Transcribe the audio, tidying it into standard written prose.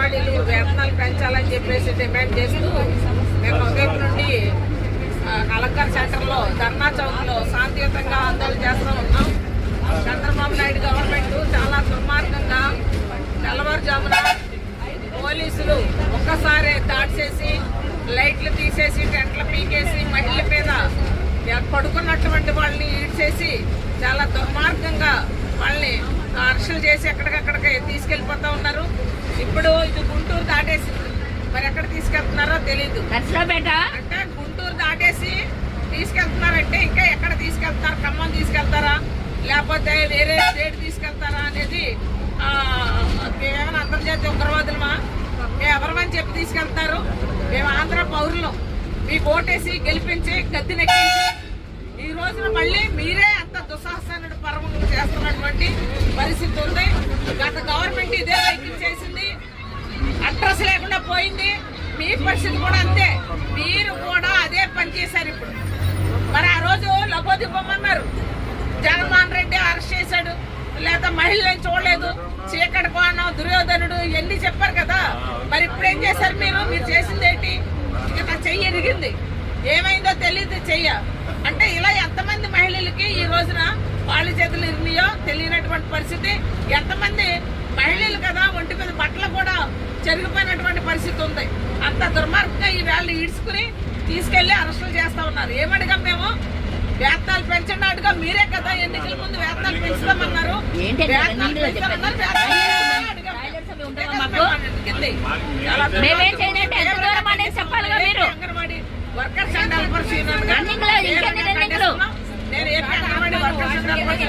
అంగన్వాడీలు వేతనాలు పెంచాలని చెప్పేసి డిమాండ్ చేస్తూ మేము ఉదయం నుండి కలెక్టర్ సెంటర్లో ధర్నా చౌక్లో శాంతియుతంగా ఆందోళన చేస్తూ ఉన్నాం. చంద్రబాబు నాయుడు గవర్నమెంట్ చాలా దుర్మార్గంగా తెల్లవారుజామున పోలీసులు ఒక్కసారి దాడి చేసి లైట్లు తీసేసి టెంట్లు పీకేసి మహిళల మీద పడుకున్నటువంటి వాళ్ళని ఈడ్చేసి చాలా దుర్మార్గంగా వాళ్ళని అరెస్టులు చేసి ఎక్కడికక్కడికి తీసుకెళ్లిపోతా ఉన్నారు. ఇప్పుడు ఇది గుంటూరు దాటేసింది, మరి ఎక్కడ తీసుకెళ్తున్నారో తెలీదు. అంటే గుంటూరు దాటేసి తీసుకెళ్తున్నారంటే ఇంకా ఎక్కడ తీసుకెళ్తారు? ఖమ్మం తీసుకెళ్తారా లేకపోతే వేరే స్టేట్ తీసుకెళ్తారా అనేది ఏమైనా అంతర్జాతీయ ఉగ్రవాదులమా? ఎవరమని చెప్పి తీసుకెళ్తారు? మేము ఆంధ్ర పౌరులం, మీకు ఓటేసి గెలిపించి గద్దెనెక్కించి ఈ రోజున మళ్ళీ మీరే అంత దుస్సాహసాన్ని పరమలు చేస్తున్నటువంటి పరిస్థితి ఉంది. గత గవర్నమెంట్ ఇదే వైఖరి చేసింది, అడ్రస్ లేకుండా పోయింది. మీ పరిస్థితి కూడా అంతే, మీరు కూడా అదే పని చేశారు. ఇప్పుడు మరి ఆ రోజు లబోదిబ్బమన్నారు, జగన్మోహన్ రెడ్డి అరెస్ట్ చేశాడు, లేదా మహిళలను చూడలేదు, చీకటి కోణం, దుర్యోధనుడు ఇవన్నీ చెప్పారు కదా. మరి ఇప్పుడు ఏం చేశారు? మీరు చేసింది ఏంటి? ఇక చెయ్యి ఎరిగింది, ఏమైందో తెలియదు చెయ్య. అంటే ఇలా ఎంతమంది మహిళలకి ఈ రోజున వాళ్ళ చేతులు ఇరిగినాయో తెలియనటువంటి పరిస్థితి. ఎంతమంది మహిళలు కదా ఒంటి మీద బట్టలు కూడా చెరిగిపోయినటువంటి పరిస్థితి ఉంది. అంత దుర్మార్గంగా ఈ వేళ ఈడ్చుకుని తీసుకెళ్లి అరెస్టులు చేస్తా ఉన్నారు. ఏమడిగాం మేము? వేతనాలు పెంచండి అడుగా. మీరే కదా ఎన్నికల ముందు వేతనాలు పెంచుతామన్నారు. వేతనాలు పెంచాలన్నారు, అంగన్వాడీ వర్కర్స్ అండ్ హెల్పర్స్ నేను AP anganwadi workers and helpers